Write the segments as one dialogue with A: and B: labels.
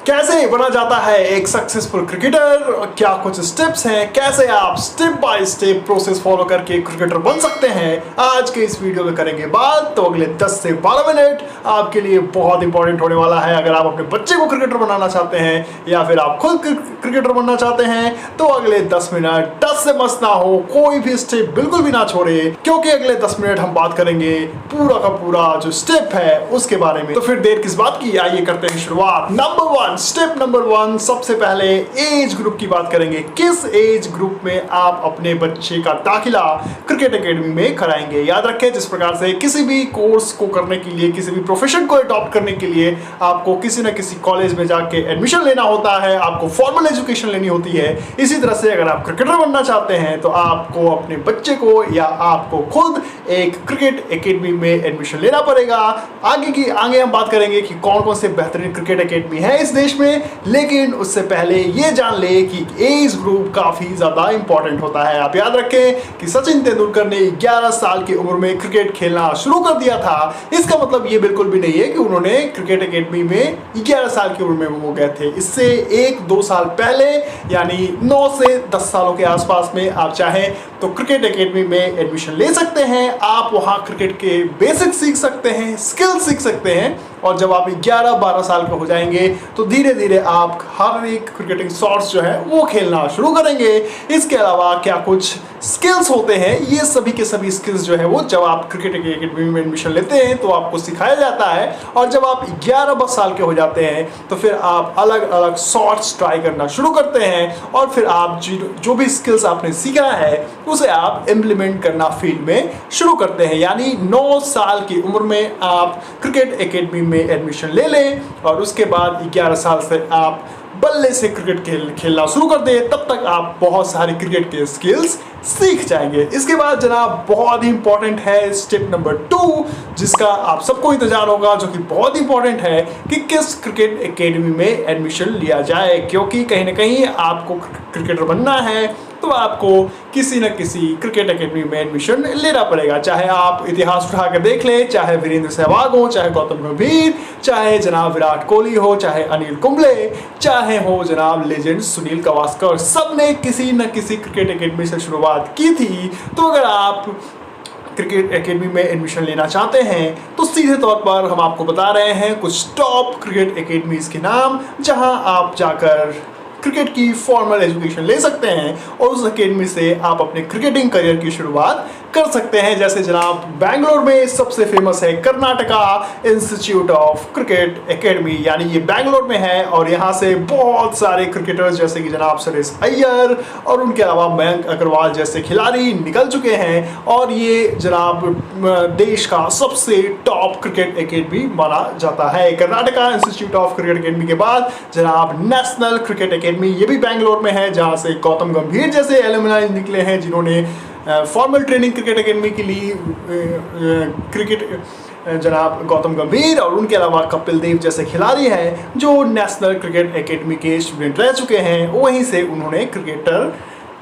A: कैसे बना जाता है एक सक्सेसफुल क्रिकेटर, क्या कुछ स्टेप्स हैं, कैसे आप step by step process follow करके क्रिकेटर बन सकते हैं, आज के इस वीडियो में करेंगे बात। तो अगले 10 से 12 मिनट आपके लिए बहुत इंपॉर्टेंट होने वाला है। अगर आप अपने बच्चे को क्रिकेटर बनाना चाहते हैं या फिर आप खुद क्रिकेटर बनना चाहते हैं तो अगले 10 मिनट 10 से मस ना हो, कोई भी स्टेप बिल्कुल भी ना छोड़े, क्योंकि अगले 10 मिनट हम बात करेंगे पूरा का पूरा जो स्टेप है उसके बारे में। तो फिर देर किस बात की, आइए करते हैं शुरुआत। स्टेप नंबर 1, सबसे पहले एज ग्रुप की बात करेंगे। किस एज ग्रुप में आप अपने बच्चे का दाखिला क्रिकेट एकेडमी में कराएंगे। याद रखें, जिस प्रकार से किसी भी कोर्स को करने के लिए, किसी भी प्रोफेशन को अडॉप्ट करने के लिए आपको किसी न किसी कॉलेज में जाके एडमिशन लेना होता है, आपको फॉर्मल एजुकेशन लेनी होती है, इसी तरह से अगर आप क्रिकेटर बनना चाहते हैं तो आपको अपने बच्चे को या आपको खुद एक क्रिकेट एकेडमी में एडमिशन लेना पड़ेगा। आगे हम बात करेंगे कि कौन कौन से बेहतरीन क्रिकेट एकेडमी है इस देश में, लेकिन उससे पहले ये जान ले कि एज ग्रुप काफी ज्यादा इंपॉर्टेंट होता है। आप याद रखें कि सचिन तेंदुलकर ने 11 साल की उम्र में क्रिकेट खेलना शुरू कर दिया था। इसका मतलब ये बिल्कुल भी नहीं है कि उन्होंने क्रिकेट एकेडमी में 11 साल की उम्र में वो गए थे। इससे 1-2 साल पहले, यानी 9 से 10 सालों के आसपास में आप चाहें तो क्रिकेट एकेडमी में एडमिशन ले सकते हैं। आप वहां क्रिकेट के बेसिक सीख सकते हैं, स्किल सीख सकते हैं, और जब आप 11-12 साल के हो जाएंगे तो धीरे धीरे आप हर एक क्रिकेटिंग शॉट्स जो है वो खेलना शुरू करेंगे। इसके अलावा क्या कुछ स्किल्स होते हैं, ये सभी के सभी स्किल्स जो है वो जब आप क्रिकेट एकेडमी में एडमिशन लेते हैं तो आपको सिखाया जाता है। और जब आप 11-12 साल के हो जाते हैं तो फिर आप अलग अलग शॉट्स ट्राई करना शुरू करते हैं, और फिर आप जो भी स्किल्स आपने सीखा है उसे आप इम्प्लीमेंट करना फील्ड में शुरू करते हैं। यानी 9 साल की उम्र में आप क्रिकेट एकेडमी में एडमिशन ले लें और उसके बाद 11 साल से आप बल्ले से क्रिकेट खेलना शुरू कर दें। तब तक आप बहुत सारे क्रिकेट के स्किल्स सीख जाएंगे। इसके बाद जनाब बहुत ही इंपॉर्टेंट है स्टेप नंबर 2, जिसका आप सबको इंतजार होगा, जो कि बहुत इंपॉर्टेंट है कि किस क्रिकेट एकेडमी में एडमिशन लिया जाए। क्योंकि कहीं ना कहीं आपको क्रिकेटर बनना है तो आपको किसी न किसी क्रिकेट एकेडमी में एडमिशन लेना पड़ेगा। चाहे आप इतिहास उठा कर देख लें, चाहे वीरेंद्र सहवाग हो, चाहे गौतम गंभीर, चाहे जनाब विराट कोहली हो, चाहे अनिल कुंबले, चाहे हो जनाब लेजेंड सुनील गावस्कर, सब ने किसी न किसी क्रिकेट एकेडमी से शुरुआत की थी। तो अगर आप क्रिकेट एकेडमी में एडमिशन लेना चाहते हैं तो सीधे तौर पर हम आपको बता रहे हैं कुछ टॉप क्रिकेट एकेडमीज के नाम, जहां आप जाकर क्रिकेट की फॉर्मल एजुकेशन ले सकते हैं और उस एकेडमी से आप अपने क्रिकेटिंग करियर की शुरुआत कर सकते हैं। जैसे जनाब बेंगलोर में सबसे फेमस है Karnataka institute of cricket academy, यानी ये बेंगलोर में है और यहाँ से बहुत सारे क्रिकेटर्स जैसे कि जनाब सुरेश अय्यर और उनके अलावा मयंक अग्रवाल जैसे खिलाड़ी निकल चुके हैं, और ये जनाब देश का सबसे टॉप क्रिकेट एकेडमी माना जाता है। Karnataka institute of cricket academy के बाद जनाब नेशनल क्रिकेट एकेडमी, ये भी बेंगलोर में है, जहाँ से गौतम गंभीर जैसे एलुमनाई निकले हैं जिन्होंने फॉर्मल ट्रेनिंग क्रिकेट एकेडमी के लिए जनाब गौतम गंभीर और उनके अलावा कपिल देव जैसे खिलाड़ी हैं जो नेशनल क्रिकेट एकेडमी के स्टूडेंट रह चुके हैं। वहीं से उन्होंने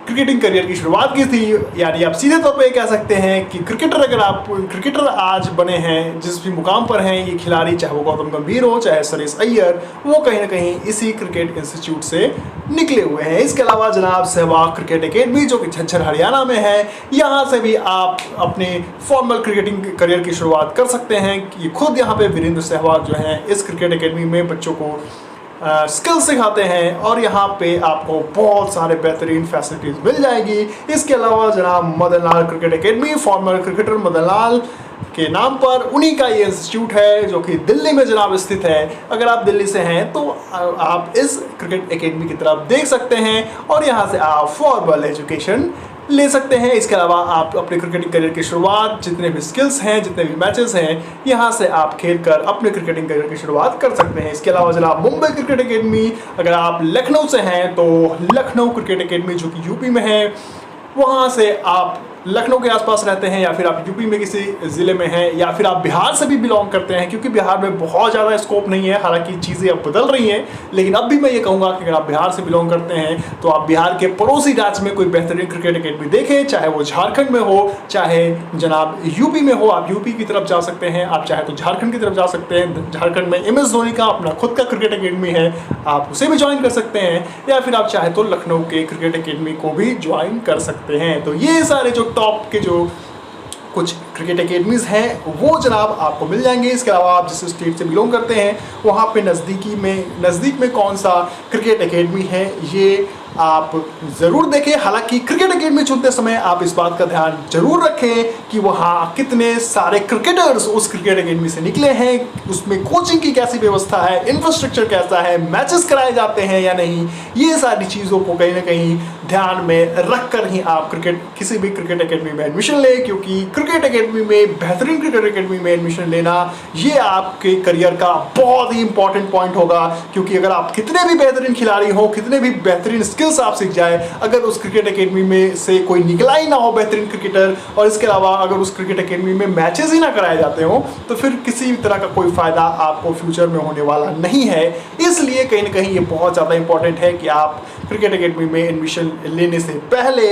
A: क्रिकेटिंग करियर की शुरुआत की थी। यानी आप सीधे तौर पे कह सकते हैं कि अगर आप क्रिकेटर आज बने हैं, जिस भी मुकाम पर हैं ये खिलाड़ी, चाहे वो गौतम गंभीर हो चाहे सुरेश अय्यर, वो कहीं ना कहीं इसी क्रिकेट इंस्टीट्यूट से निकले हुए हैं। इसके अलावा जनाब सहवाग क्रिकेट एकेडमी जो कि झज्जर हरियाणा में है, यहाँ से भी आप अपने फॉर्मल क्रिकेटिंग करियर की शुरुआत कर सकते हैं। कि खुद यहाँ पे वीरेंद्र सहवाग जो हैं इस क्रिकेट एकेडमी में बच्चों को स्किल सिखाते हैं और यहाँ पे आपको बहुत सारे बेहतरीन फैसिलिटीज मिल जाएगी। इसके अलावा जनाब Madan Lal cricket academy, former cricketer Madan Lal के नाम पर उन्हीं का ये इंस्टीट्यूट है जो कि दिल्ली में जनाब स्थित है। अगर आप दिल्ली से हैं तो आप इस क्रिकेट एकेडमी की तरफ देख सकते हैं और यहाँ से आप फॉर्मल एजुकेशन ले सकते हैं। इसके अलावा आप अपने क्रिकेटिंग करियर की शुरुआत, जितने भी स्किल्स हैं, जितने भी मैचेस हैं, यहाँ से आप खेलकर अपने क्रिकेटिंग करियर की शुरुआत कर सकते हैं। इसके अलावा जनाब मुंबई क्रिकेट एकेडमी, अगर आप लखनऊ से हैं तो लखनऊ क्रिकेट एकेडमी जो कि यूपी में है, वहाँ से आप लखनऊ के आसपास रहते हैं या फिर आप यूपी में किसी ज़िले में हैं या फिर आप बिहार से भी बिलोंग करते हैं, क्योंकि बिहार में बहुत ज़्यादा स्कोप नहीं है, हालांकि चीज़ें अब बदल रही हैं, लेकिन अब भी मैं ये कहूँगा कि अगर आप बिहार से बिलोंग करते हैं तो आप बिहार के पड़ोसी राज्य में कोई बेहतरीन क्रिकेट अकेडमी देखें, चाहे वो झारखंड में हो, चाहे जनाब यूपी में हो। आप यूपी की तरफ जा सकते हैं, आप चाहे तो झारखंड की तरफ जा सकते हैं। झारखंड में MS धोनी का अपना खुद का क्रिकेट अकेडमी है, आप उसे भी ज्वाइन कर सकते हैं, या फिर आप चाहे तो लखनऊ के क्रिकेट अकेडमी को भी ज्वाइन कर सकते हैं। तो ये सारे जो टॉप के जो कुछ क्रिकेट अकेडमीज़ हैं वो जनाब आपको मिल जाएंगे। इसके अलावा आप जिस स्टेट से बिलोंग करते हैं वहाँ पे नज़दीक में कौन सा क्रिकेट अकेडमी है ये आप ज़रूर देखें। हालांकि क्रिकेट अकेडमी चुनते समय आप इस बात का ध्यान जरूर रखें कि वहाँ कितने सारे क्रिकेटर्स उस क्रिकेट अकेडमी से निकले हैं, उसमें कोचिंग की कैसी व्यवस्था है, इंफ्रास्ट्रक्चर कैसा है, मैचेस कराए जाते हैं या नहीं, ये सारी चीज़ों को कहीं ना कहीं ध्यान में रख कर ही आप किसी भी क्रिकेट अकेडमी में एडमिशन लें, क्योंकि क्रिकेट अकेडमी में, बेहतरीन क्रिकेट अकेडमी में एडमिशन लेना ये आपके करियर का बहुत ही इंपॉर्टेंट पॉइंट होगा। क्योंकि अगर आप कितने भी बेहतरीन खिलाड़ी हो, कितने भी बेहतरीन स्किल्स आप सीख जाए, अगर उस क्रिकेट अकेडमी में से कोई निकला ही ना हो बेहतरीन क्रिकेटर, और इसके अलावा अगर उस क्रिकेट अकेडमी में मैचेस ही ना कराए जाते हो, तो फिर किसी भी तरह का कोई फायदा आपको फ्यूचर में होने वाला नहीं है। इसलिए कहीं ना कहीं ये बहुत ज़्यादा इंपॉर्टेंट है कि आप क्रिकेट अकेडमी में एडमिशन लेने से पहले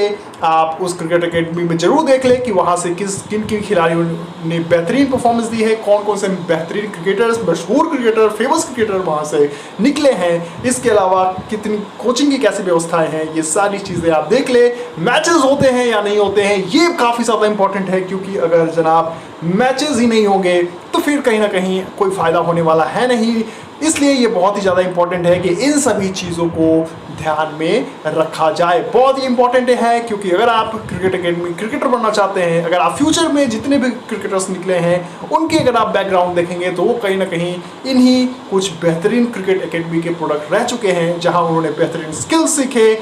A: आप उस क्रिकेट अकेडमी में जरूर देख लें कि वहाँ से किन खिलाड़ियों ने बेहतरीन परफॉर्मेंस दी है, कौन कौन से बेहतरीन क्रिकेटर्स, मशहूर क्रिकेटर, फेमस क्रिकेटर वहाँ से निकले हैं। इसके अलावा कितनी कोचिंग की कैसी व्यवस्थाएं हैं, ये सारी चीज़ें आप देख ले। मैचेस होते हैं या नहीं होते हैं ये काफ़ी ज़्यादा इंपॉर्टेंट है, क्योंकि अगर जनाब मैचेस ही नहीं होंगे तो फिर कहीं ना कहीं कोई फ़ायदा होने वाला है नहीं। इसलिए ये बहुत ही ज़्यादा इंपॉर्टेंट है कि इन सभी चीज़ों को ध्यान में रखा जाए। बहुत ही इंपॉर्टेंट है, क्योंकि अगर आप क्रिकेट अकेडमी क्रिकेटर बनना चाहते हैं, अगर आप फ्यूचर में जितने भी क्रिकेटर्स निकले हैं उनके अगर आप बैकग्राउंड देखेंगे तो वो कहीं ना कहीं इन्हीं कुछ बेहतरीन क्रिकेट अकेडमी के प्रोडक्ट रह चुके हैं, जहां उन्होंने बेहतरीन स्किल्स सीखे,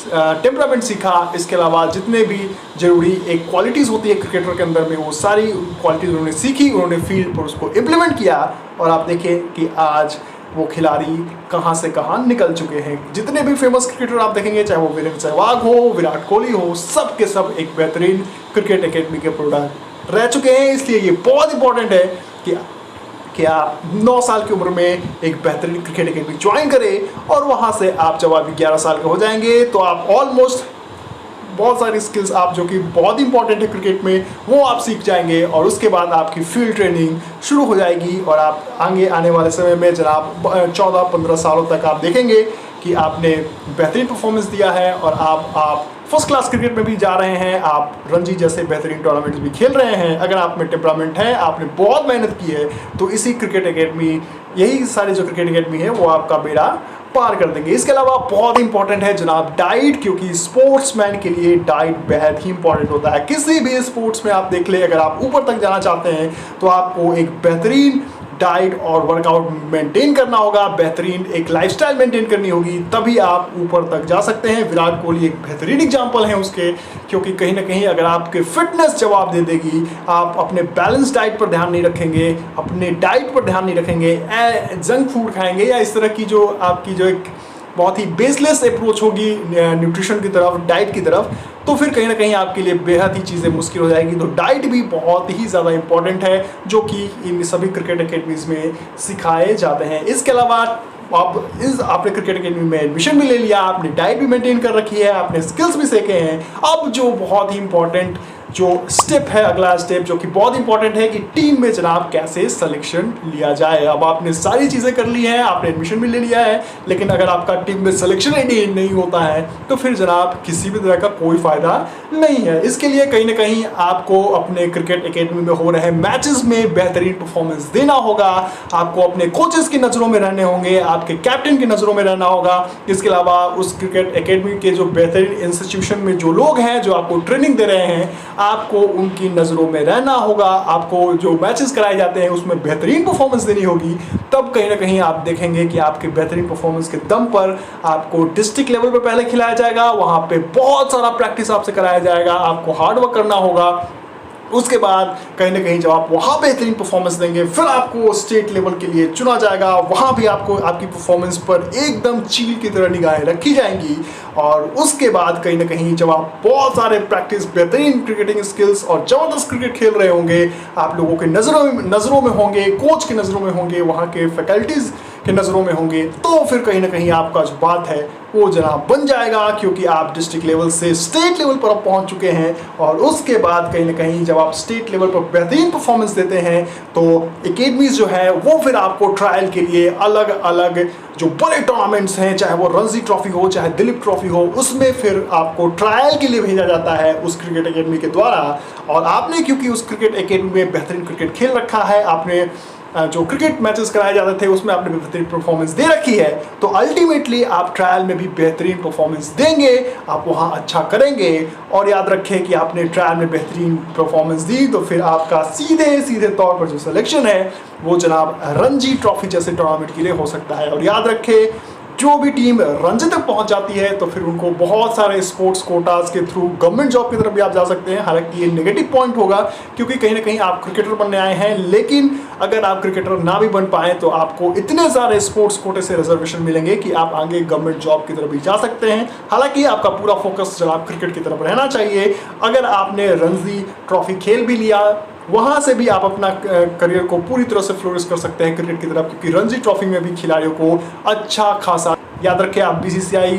A: टेम्परामेंट सीखा। इसके अलावा जितने भी जरूरी एक क्वालिटीज़ होती है क्रिकेटर के अंदर में, वो सारी क्वालिटीज़ उन्होंने सीखी, उन्होंने फील्ड पर उसको इम्प्लीमेंट किया, और आप देखें कि आज वो खिलाड़ी कहाँ से कहाँ निकल चुके हैं। जितने भी फेमस क्रिकेटर आप देखेंगे, चाहे वो वीरेंद्र सहवाग हो, विराट कोहली हो, सब के सब एक बेहतरीन क्रिकेट अकेडमी के प्रोडक्ट रह चुके हैं। इसलिए ये बहुत इंपॉर्टेंट है कि आप 9 साल की उम्र में एक बेहतरीन क्रिकेट अकेडमी ज्वाइन करें, और वहाँ से आप जब आप 11 साल के हो जाएंगे तो आप ऑलमोस्ट बहुत सारी स्किल्स आप जो कि बहुत इंपॉर्टेंट है क्रिकेट में वो आप सीख जाएंगे, और उसके बाद आपकी फील्ड ट्रेनिंग शुरू हो जाएगी। और आप आगे आने वाले समय में जनाब 14-15 सालों तक आप देखेंगे कि आपने बेहतरीन परफॉर्मेंस दिया है, और आप फर्स्ट क्लास क्रिकेट में भी जा रहे हैं, आप रणजी जैसे बेहतरीन टूर्नामेंट्स भी खेल रहे हैं। अगर आप में टेम्परामेंट है, आपने बहुत मेहनत की है, तो इसी क्रिकेट अकेडमी, यही सारे जो क्रिकेट अकेडमी है वो आपका बेड़ा पार कर देंगे। इसके अलावा बहुत इंपॉर्टेंट है जनाब डाइट, क्योंकि स्पोर्ट्समैन के लिए डाइट बेहद ही इंपॉर्टेंट होता है। किसी भी स्पोर्ट्स में आप देख ले, अगर आप ऊपर तक जाना चाहते हैं तो आपको एक बेहतरीन डाइट और वर्कआउट मेंटेन करना होगा, बेहतरीन एक लाइफस्टाइल मेंटेन करनी होगी, तभी आप ऊपर तक जा सकते हैं। विराट कोहली एक बेहतरीन एग्जांपल है उसके, क्योंकि कहीं ना कहीं अगर आपके फिटनेस जवाब दे देगी, आप अपने बैलेंस डाइट पर ध्यान नहीं रखेंगे, अपने डाइट पर ध्यान नहीं रखेंगे, जंक फूड खाएंगे या इस तरह की जो आपकी जो एक बहुत ही बेसलेस अप्रोच होगी न्यूट्रिशन की तरफ, डाइट की तरफ, तो फिर कहीं ना कहीं आपके लिए बेहद ही चीज़ें मुश्किल हो जाएगी। तो डाइट भी बहुत ही ज़्यादा इंपॉर्टेंट है, जो कि इन सभी क्रिकेट अकेडमीज़ में सिखाए जाते हैं। इसके अलावा आपने क्रिकेट अकेडमी में एडमिशन भी ले लिया, आपने डाइट भी मेंटेन कर रखी है, आपने स्किल्स भी सीखे हैं। अब जो बहुत ही इंपॉर्टेंट जो स्टेप है, अगला स्टेप जो कि बहुत इंपॉर्टेंट है कि टीम में जनाब कैसे सिलेक्शन लिया जाए। अब आपने सारी चीज़ें कर ली हैं, आपने एडमिशन भी ले लिया है, लेकिन अगर आपका टीम में सिलेक्शन ही नहीं होता है तो फिर जनाब किसी भी तरह का कोई फ़ायदा नहीं है। इसके लिए कहीं ना कहीं आपको अपने क्रिकेट अकेडमी में हो रहे मैचेस में बेहतरीन परफॉर्मेंस देना होगा, आपको अपने कोचेस की नज़रों में रहने होंगे, आपके कैप्टन की नज़रों में रहना होगा। इसके अलावा उस क्रिकेट अकेडमी के जो बेहतरीन इंस्टीट्यूशन में जो लोग हैं जो आपको ट्रेनिंग दे रहे हैं, आपको उनकी नज़रों में रहना होगा, आपको जो मैचेस कराए जाते हैं उसमें बेहतरीन परफॉर्मेंस देनी होगी। तब कहीं ना कहीं आप देखेंगे कि आपके बेहतरीन परफॉर्मेंस के दम पर आपको डिस्ट्रिक्ट लेवल पर पहले खिलाया जाएगा, वहाँ पे बहुत सारा प्रैक्टिस आपसे कराया जाएगा, आपको हार्ड वर्क करना होगा, उसके बाद कहीं ना कहीं जब आप वहाँ बेहतरीन परफॉर्मेंस देंगे फिर आपको स्टेट लेवल के लिए चुना जाएगा। वहाँ भी आपको आपकी परफॉर्मेंस पर एकदम चील की तरह निगाहें रखी जाएंगी। और उसके बाद कहीं ना कहीं जब आप बहुत सारे प्रैक्टिस, बेहतरीन क्रिकेटिंग स्किल्स और ज़बरदस्त क्रिकेट खेल रहे होंगे, आप लोगों के नज़रों में होंगे, कोच की नज़रों में होंगे, वहाँ के फैकल्टीज़ के नज़रों में होंगे, तो फिर कहीं ना कहीं आपका जो बात है वो जनाब बन जाएगा, क्योंकि आप डिस्ट्रिक्ट लेवल से स्टेट लेवल पर आप पहुंच चुके हैं। और उसके बाद कहीं ना कहीं जब आप स्टेट लेवल पर बेहतरीन परफॉर्मेंस देते हैं तो एकेडमीज जो है वो फिर आपको ट्रायल के लिए अलग अलग जो बड़े टूर्नामेंट्स हैं, चाहे वो रणजी ट्रॉफी हो, चाहे दिलीप ट्रॉफी हो, उसमें फिर आपको ट्रायल के लिए भेजा जाता है उस क्रिकेट एकेडमी के द्वारा। और आपने क्योंकि उस क्रिकेट एकेडमी में बेहतरीन क्रिकेट खेल रखा है, आपने जो क्रिकेट मैचेस कराए जाते थे उसमें आपने बेहतरीन परफॉर्मेंस दे रखी है, तो अल्टीमेटली आप ट्रायल में भी बेहतरीन परफॉर्मेंस देंगे, आप वहाँ अच्छा करेंगे। और याद रखें कि आपने ट्रायल में बेहतरीन परफॉर्मेंस दी तो फिर आपका सीधे तौर पर जो सिलेक्शन है वो जनाब रणजी ट्रॉफी जैसे टूर्नामेंट के लिए हो सकता है। और याद रखें, जो भी टीम रणजी तक पहुंच जाती है तो फिर उनको बहुत सारे स्पोर्ट्स कोटास के थ्रू गवर्नमेंट जॉब की तरफ भी आप जा सकते हैं। हालांकि ये नेगेटिव पॉइंट होगा, क्योंकि कहीं ना कहीं आप क्रिकेटर बनने आए हैं, लेकिन अगर आप क्रिकेटर ना भी बन पाए तो आपको इतने सारे स्पोर्ट्स कोटे से रिजर्वेशन मिलेंगे कि आप आगे गवर्नमेंट जॉब की तरफ भी जा सकते हैं। हालांकि आपका पूरा फोकस जनाब क्रिकेट की तरफ रहना चाहिए। अगर आपने रणजी ट्रॉफी खेल भी लिया, वहाँ से भी आप अपना करियर को पूरी तरह से फ्लोरिश कर सकते हैं क्रिकेट की तरफ, क्योंकि रणजी ट्रॉफी में भी खिलाड़ियों को अच्छा खासा, याद रखें आप बीसीसीआई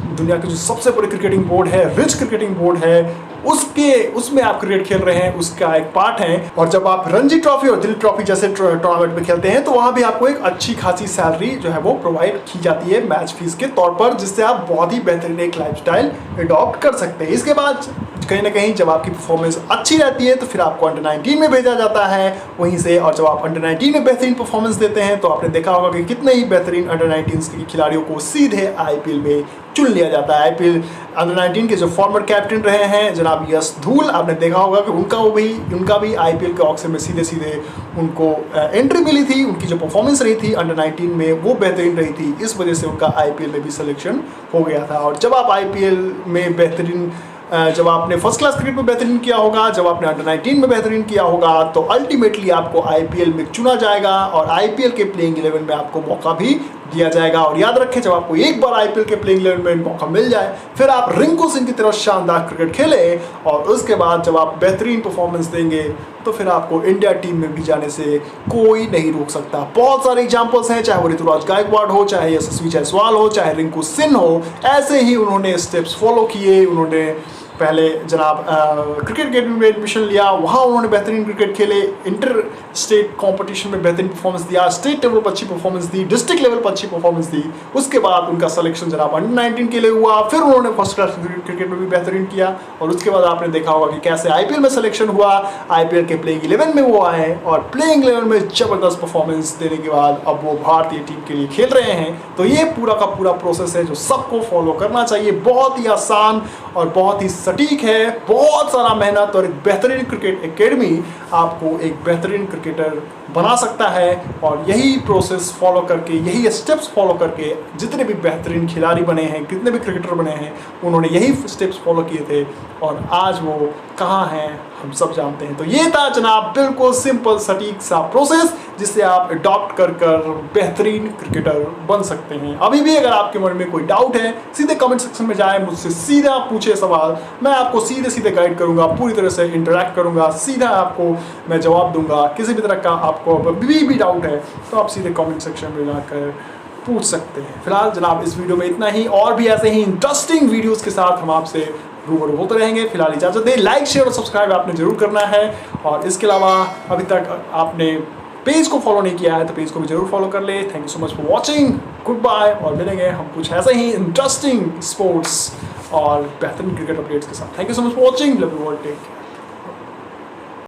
A: दुनिया की जो सबसे बड़ी क्रिकेटिंग बोर्ड है, रिच क्रिकेटिंग बोर्ड है, उसमें आप क्रिकेट खेल रहे हैं, उसका एक पार्ट है। और जब आप रणजी ट्रॉफी और दिलीप ट्रॉफी जैसे टूर्नामेंट में खेलते हैं तो वहाँ भी आपको एक अच्छी खासी सैलरी जो है वो प्रोवाइड की जाती है मैच फीस के तौर पर, जिससे आप बहुत ही बेहतरीन एक लाइफस्टाइल अडॉप्ट कर सकते हैं। इसके बाद कहीं ना कहीं जब आपकी परफॉर्मेंस अच्छी रहती है तो फिर आपको अंडर 19 में भेजा जाता है वहीं से। और जब आप अंडर 19 में बेहतरीन परफॉर्मेंस देते हैं तो आपने देखा होगा कि कितने ही बेहतरीन अंडर 19 के खिलाड़ियों को सीधे आईपीएल में चुन लिया जाता है। आईपीएल अंडर 19 के जो फॉर्मर कैप्टन रहे हैं जनाब यश धूल, आपने देखा होगा कि उनका भी आईपीएल के ऑक्शन में सीधे उनको एंट्री मिली थी। उनकी जो परफॉर्मेंस रही थी अंडर 19 में वो बेहतरीन रही थी, इस वजह से उनका आईपीएल में भी सिलेक्शन हो गया था। और जब आप आईपीएल में बेहतरीन, जब आपने फर्स्ट क्लास क्रिकेट में बेहतरीन किया होगा, जब आपने अंडर 19 में बेहतरीन किया होगा, तो अल्टीमेटली आपको आईपीएल में चुना जाएगा और आईपीएल के प्लेइंग 11 में आपको मौका भी दिया जाएगा। और याद रखें, जब आपको एक बार आईपीएल के प्लेइंग 11 में मौका मिल जाए फिर आप रिंकू सिंह की तरह शानदार क्रिकेट खेलें और उसके बाद जब आप बेहतरीन परफॉर्मेंस देंगे तो फिर आपको इंडिया टीम में भी जाने से कोई नहीं रोक सकता। बहुत सारे एग्जांपल्स हैं, चाहे वो ऋतुराज गायकवाड़ हो, चाहे यशस्वी जायसवाल हो, चाहे रिंकू सिंह हो, ऐसे ही उन्होंने स्टेप्स फॉलो किए। उन्होंने पहले जनाब क्रिकेट अकेडमी में एडमिशन लिया, वहाँ उन्होंने बेहतरीन क्रिकेट खेले, इंटर स्टेट कंपटीशन में बेहतरीन परफॉर्मेंस दिया, स्टेट लेवल पर अच्छी परफॉर्मेंस दी, डिस्ट्रिक्ट लेवल पर अच्छी परफॉर्मेंस दी। उसके बाद उनका सिलेक्शन जनाब अंडर 19 के लिए हुआ, फिर उन्होंने फर्स्ट क्लास क्रिकेट में भी बेहतरीन किया और उसके बाद आपने देखा होगा कि कैसे आईपीएल में सिलेक्शन हुआ, आईपीएल के प्लेइंग 11 में वो आए और प्लेइंग 11 में ज़बरदस्त परफॉर्मेंस देने के बाद अब वो भारतीय टीम के लिए खेल रहे हैं। तो ये पूरा का पूरा प्रोसेस है जो सबको फॉलो करना चाहिए। बहुत ही आसान और बहुत ही सटीक है, बहुत सारा मेहनत और एक बेहतरीन क्रिकेट एकेडमी आपको एक बेहतरीन क्रिकेटर बना सकता है। और यही प्रोसेस फॉलो करके, यही स्टेप्स फॉलो करके जितने भी बेहतरीन खिलाड़ी बने हैं, कितने भी क्रिकेटर बने हैं, उन्होंने यही स्टेप्स फॉलो किए थे और आज वो कहाँ हैं हम सब जानते हैं। तो ये था जनाब बिल्कुल सिंपल सटीक सा प्रोसेस जिससे आप अडॉप्ट कर बेहतरीन क्रिकेटर बन सकते हैं। अभी भी अगर आपके मन में कोई डाउट है सीधे कमेंट सेक्शन में जाएं, मुझसे सीधा पूछे सवाल, मैं आपको सीधे गाइड करूंगा, पूरी तरह से इंटरेक्ट करूंगा, सीधा आपको मैं जवाब दूंगा। किसी भी तरह का आपको अभी भी डाउट है तो आप सीधे कमेंट सेक्शन में जाकर पूछ सकते हैं। फिलहाल जनाब इस वीडियो में इतना ही, और भी ऐसे ही इंटरेस्टिंग वीडियोज़ के साथ हम आपसे रूबरू होते रहेंगे। फिलहाल इजाज़त दें, लाइक शेयर और सब्सक्राइब आपने जरूर करना है। और इसके अलावा अभी तक आपने पेज को फॉलो नहीं किया है तो पेज को भी जरूर फॉलो कर ले। Thank you so much for watching, goodbye, और मिलेंगे हम कुछ ऐसे ही इंटरेस्टिंग स्पोर्ट्स और बेहतरीन क्रिकेट अपडेट्स के साथ। Thank you so much for watching, love you all, take care.